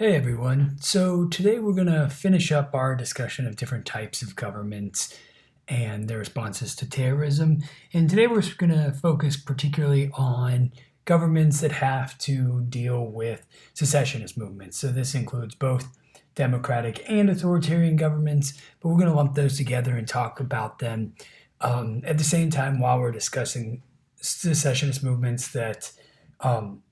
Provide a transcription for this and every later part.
Hey everyone. So today we're going to finish up our discussion of different types of governments and their responses to terrorism. And today we're going to focus particularly on governments that have to deal with secessionist movements. So this includes both democratic and authoritarian governments, but we're going to lump those together and talk about them at the same time while we're discussing secessionist movements that um,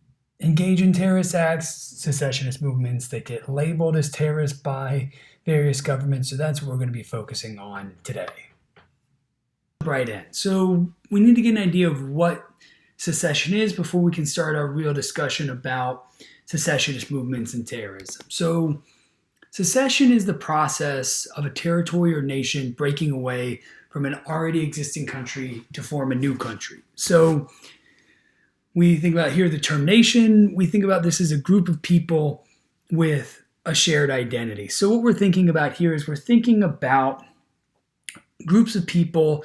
engage in terrorist acts, secessionist movements that get labeled as terrorist by various governments. So that's what we're going to be focusing on today. Right in. So we need to get an idea of what secession is before we can start our real discussion about secessionist movements and terrorism. So secession is the process of a territory or nation breaking away from an already existing country to form a new country. So we think about here the term nation, we think about this as a group of people with a shared identity. So what we're thinking about here is we're thinking about groups of people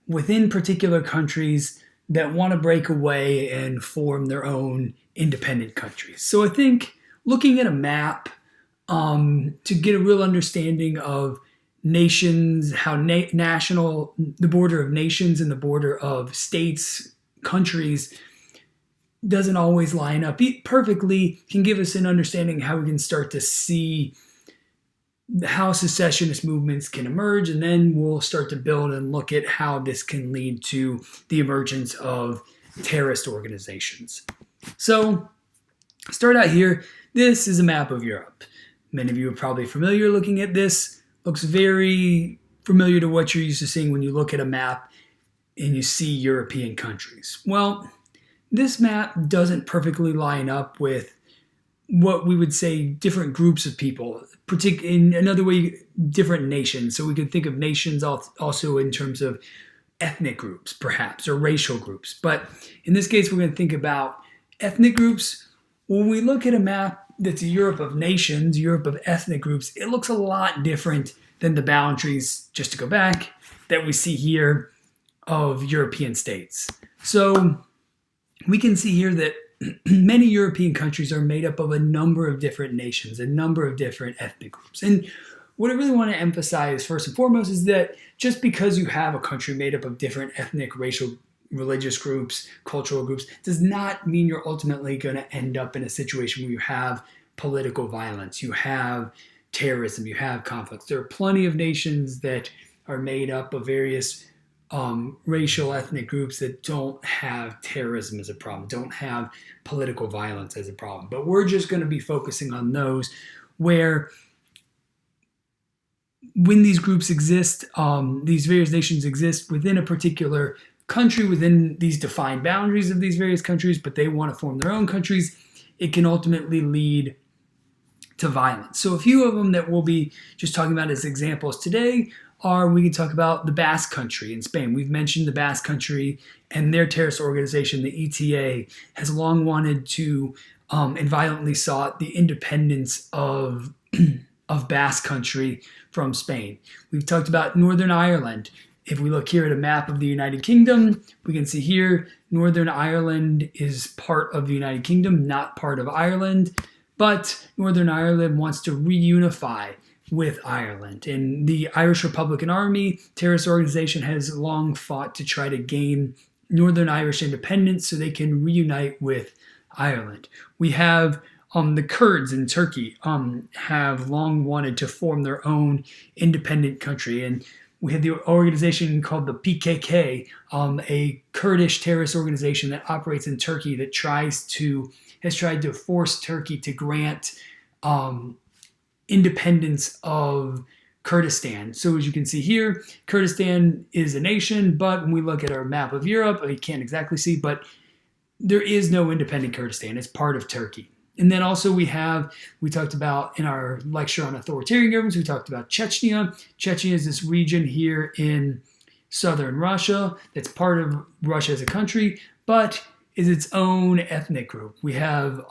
within particular countries that want to break away and form their own independent countries. So I think looking at a map to get a real understanding of nations, how national, the border of nations and the border of states, countries, doesn't always line up perfectly, can give us an understanding how we can start to see how secessionist movements can emerge, and then we'll start to build and look at how this can lead to the emergence of terrorist organizations. So, start out here. This is a map of Europe. Many of you are probably familiar looking at this. Looks very familiar to what you're used to seeing when you look at a map and you see European countries. Well, this map doesn't perfectly line up with what we would say different groups of people, in another way, different nations. So we could think of nations also in terms of ethnic groups, perhaps, or racial groups. But in this case, we're going to think about ethnic groups. When we look at a map that's a Europe of nations, Europe of ethnic groups, it looks a lot different than the boundaries, just to go back, that we see here of European states. So we can see here that many European countries are made up of a number of different nations, a number of different ethnic groups. And what I really want to emphasize first and foremost is that just because you have a country made up of different ethnic, racial, religious groups, cultural groups, does not mean you're ultimately going to end up in a situation where you have political violence, you have terrorism, you have conflicts. There are plenty of nations that are made up of various racial ethnic groups that don't have terrorism as a problem, don't have political violence as a problem. But we're just going to be focusing on those where when these groups exist, these various nations exist within a particular country, within these defined boundaries of these various countries, but they want to form their own countries, it can ultimately lead to violence. So a few of them that we'll be just talking about as examples today we can talk about the Basque Country in Spain. We've mentioned the Basque Country and their terrorist organization, the ETA, has long wanted to and violently sought the independence of Basque Country from Spain. We've talked about Northern Ireland. If we look here at a map of the United Kingdom, we can see here Northern Ireland is part of the United Kingdom, not part of Ireland, but Northern Ireland wants to reunify with Ireland. And the Irish Republican Army, terrorist organization, has long fought to try to gain Northern Irish independence so they can reunite with Ireland. We have the Kurds in Turkey have long wanted to form their own independent country. And we have the organization called the PKK, a Kurdish terrorist organization that operates in Turkey that has tried to force Turkey to grant independence of Kurdistan. So as you can see here, Kurdistan is a nation, but when we look at our map of Europe, you can't exactly see, but there is no independent Kurdistan. It's part of Turkey. And then also we talked about in our lecture on authoritarian governments, we talked about Chechnya. Chechnya is this region here in southern Russia that's part of Russia as a country, but is its own ethnic group. We have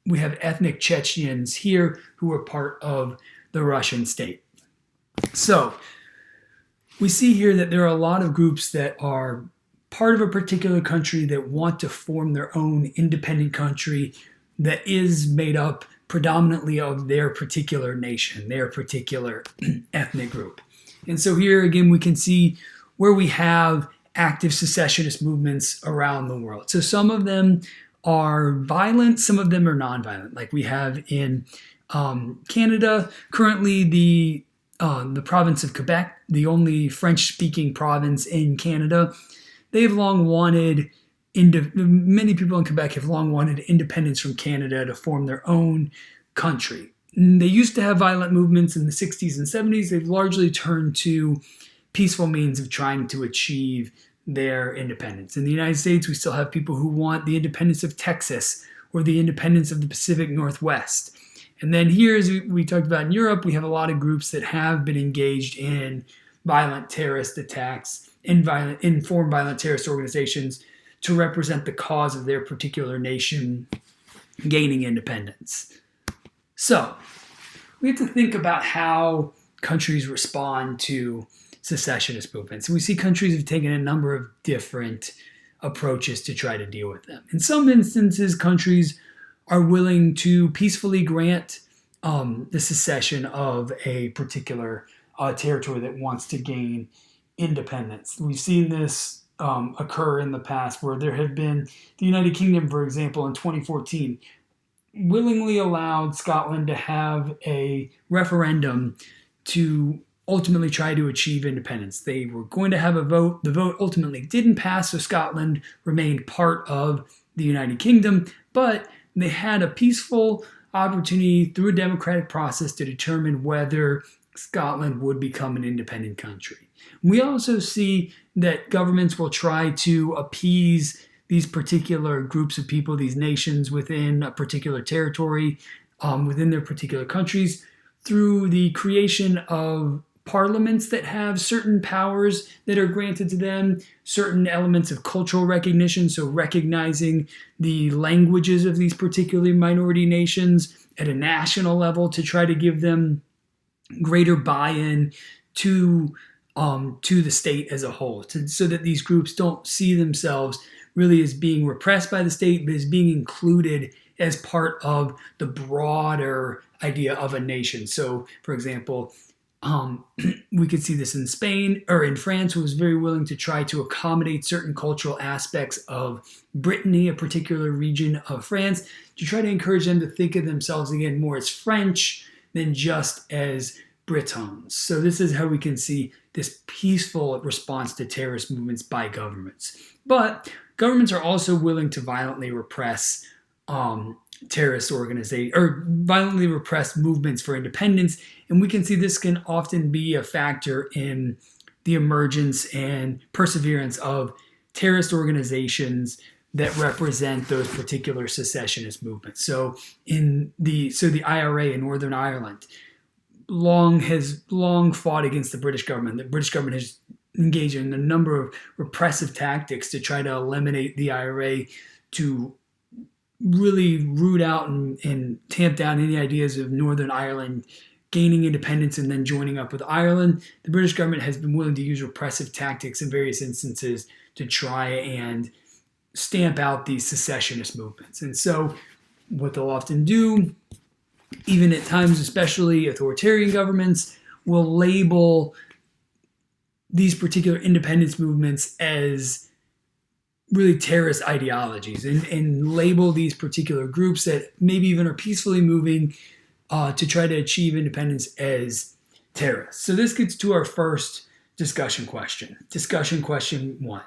ethnic Chechens here who are part of the Russian state. So we see here that there are a lot of groups that are part of a particular country that want to form their own independent country that is made up predominantly of their particular nation, their particular ethnic group. And so here again, we can see where we have active secessionist movements around the world. So some of them are violent, some of them are nonviolent. Like we have in Canada, currently the province of Quebec, the only French-speaking province in Canada, they have long wanted, many people in Quebec have long wanted independence from Canada to form their own country. They used to have violent movements in the 60s and 70s. They've largely turned to peaceful means of trying to achieve their independence. In the United States, we still have people who want the independence of Texas or the independence of the Pacific Northwest. And then here, as we talked about in Europe, we have a lot of groups that have been engaged in violent terrorist attacks, form violent terrorist organizations to represent the cause of their particular nation gaining independence. So we have to think about how countries respond to secessionist movements. We see countries have taken a number of different approaches to try to deal with them. In some instances, countries are willing to peacefully grant the secession of a particular territory that wants to gain independence. We've seen this occur in the past where there have been the United Kingdom, for example, in 2014, willingly allowed Scotland to have a referendum to ultimately try to achieve independence. They were going to have a vote. The vote ultimately didn't pass, so Scotland remained part of the United Kingdom, but they had a peaceful opportunity through a democratic process to determine whether Scotland would become an independent country. We also see that governments will try to appease these particular groups of people, these nations within a particular territory, within their particular countries, through the creation of parliaments that have certain powers that are granted to them, certain elements of cultural recognition, so recognizing the languages of these particular minority nations at a national level to try to give them greater buy-in to the state as a whole, so that these groups don't see themselves really as being repressed by the state, but as being included as part of the broader idea of a nation. So, for example, we could see this in Spain or in France, who was very willing to try to accommodate certain cultural aspects of Brittany, a particular region of France, to try to encourage them to think of themselves again more as French than just as Britons. So this is how we can see this peaceful response to terrorist movements by governments. But governments are also willing to violently repress terrorist organizations or violently repress movements for independence. And we can see this can often be a factor in the emergence and perseverance of terrorist organizations that represent those particular secessionist movements. So the IRA in Northern Ireland has long fought against the British government. The British government has engaged in a number of repressive tactics to try to eliminate the IRA, to really root out and tamp down any ideas of Northern Ireland gaining independence and then joining up with Ireland. The British government has been willing to use repressive tactics in various instances to try and stamp out these secessionist movements. And so what they'll often do, even at times, especially authoritarian governments, will label these particular independence movements as really terrorist ideologies and label these particular groups that maybe even are peacefully moving to try to achieve independence as terrorists. So this gets to our first discussion question. Discussion question 1.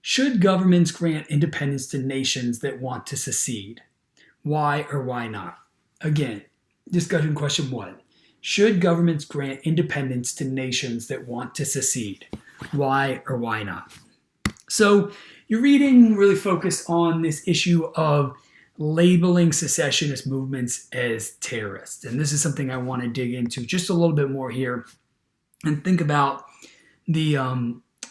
Should governments grant independence to nations that want to secede? Why or why not? Again, discussion question 1. Should governments grant independence to nations that want to secede? Why or why not? So your reading really focused on this issue of labeling secessionist movements as terrorists. And this is something I want to dig into just a little bit more here and think about the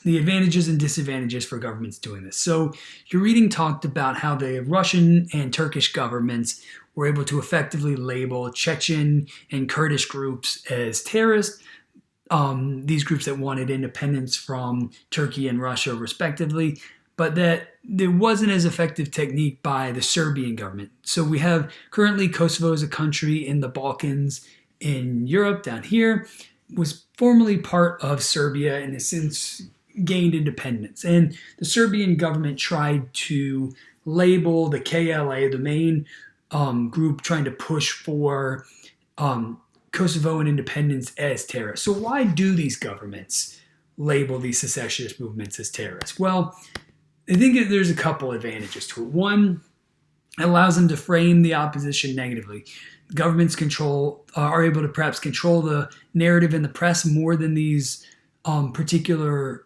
advantages and disadvantages for governments doing this. So your reading talked about how the Russian and Turkish governments were able to effectively label Chechen and Kurdish groups as terrorists, these groups that wanted independence from Turkey and Russia respectively. but that there wasn't as effective technique by the Serbian government. So we have currently Kosovo as a country in the Balkans in Europe down here, was formerly part of Serbia and has since gained independence. And the Serbian government tried to label the KLA, the main group trying to push for Kosovoan independence, as terrorists. So why do these governments label these secessionist movements as terrorists? Well, I think that there's a couple advantages to it. One, it allows them to frame the opposition negatively. Governments are able to perhaps control the narrative in the press more than these particular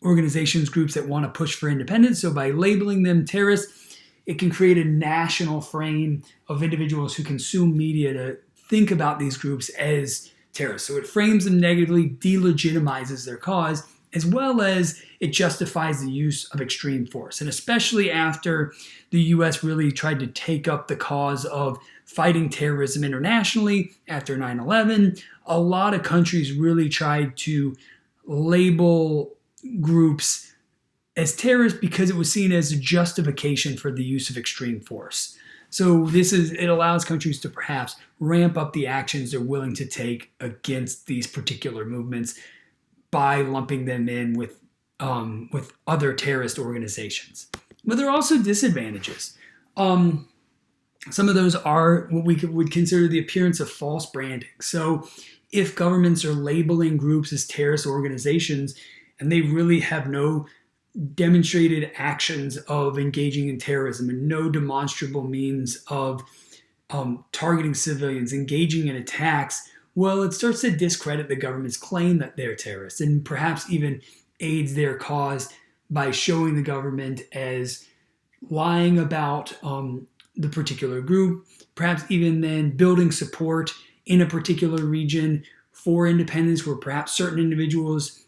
organizations, groups that want to push for independence. So by labeling them terrorists, it can create a national frame of individuals who consume media to think about these groups as terrorists. So it frames them negatively, delegitimizes their cause, as well as it justifies the use of extreme force. And especially after the U.S. really tried to take up the cause of fighting terrorism internationally after 9/11, a lot of countries really tried to label groups as terrorists because it was seen as a justification for the use of extreme force. So it allows countries to perhaps ramp up the actions they're willing to take against these particular movements by lumping them in with other terrorist organizations. But there are also disadvantages. Some of those are what we would consider the appearance of false branding. So if governments are labeling groups as terrorist organizations and they really have no demonstrated actions of engaging in terrorism and no demonstrable means of targeting civilians, engaging in attacks, well, it starts to discredit the government's claim that they're terrorists and perhaps even aids their cause by showing the government as lying about the particular group, perhaps even then building support in a particular region for independence where perhaps certain individuals,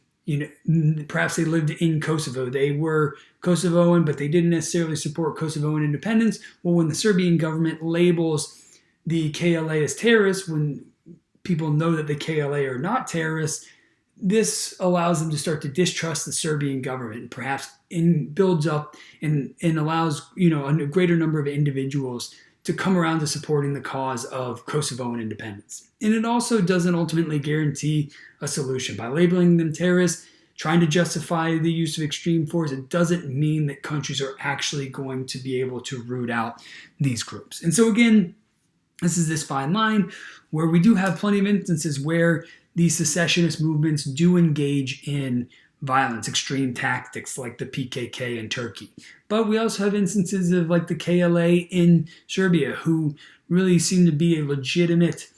perhaps they lived in Kosovo. They were Kosovoan, but they didn't necessarily support Kosovoan independence. Well, when the Serbian government labels the KLA as terrorists, when people know that the KLA are not terrorists, this allows them to start to distrust the Serbian government, and perhaps builds up and allows a greater number of individuals to come around to supporting the cause of Kosovoan independence. And it also doesn't ultimately guarantee a solution. By labeling them terrorists, trying to justify the use of extreme force, it doesn't mean that countries are actually going to be able to root out these groups. And so again, this is this fine line where we do have plenty of instances where these secessionist movements do engage in violence, extreme tactics like the PKK in Turkey. But we also have instances of like the KLA in Serbia, who really seem to be a legitimate,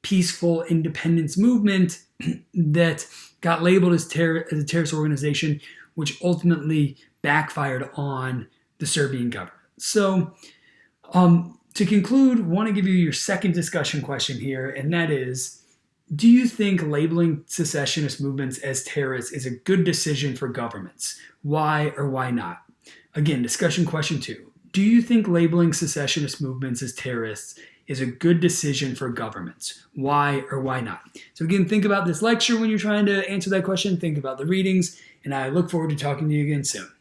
peaceful independence movement that got labeled as a terrorist organization, which ultimately backfired on the Serbian government. So to conclude, I want to give you your second discussion question here, and that is, do you think labeling secessionist movements as terrorists is a good decision for governments? Why or why not? Again, discussion question 2. Do you think labeling secessionist movements as terrorists is a good decision for governments? Why or why not? So again, think about this lecture when you're trying to answer that question. Think about the readings, and I look forward to talking to you again soon.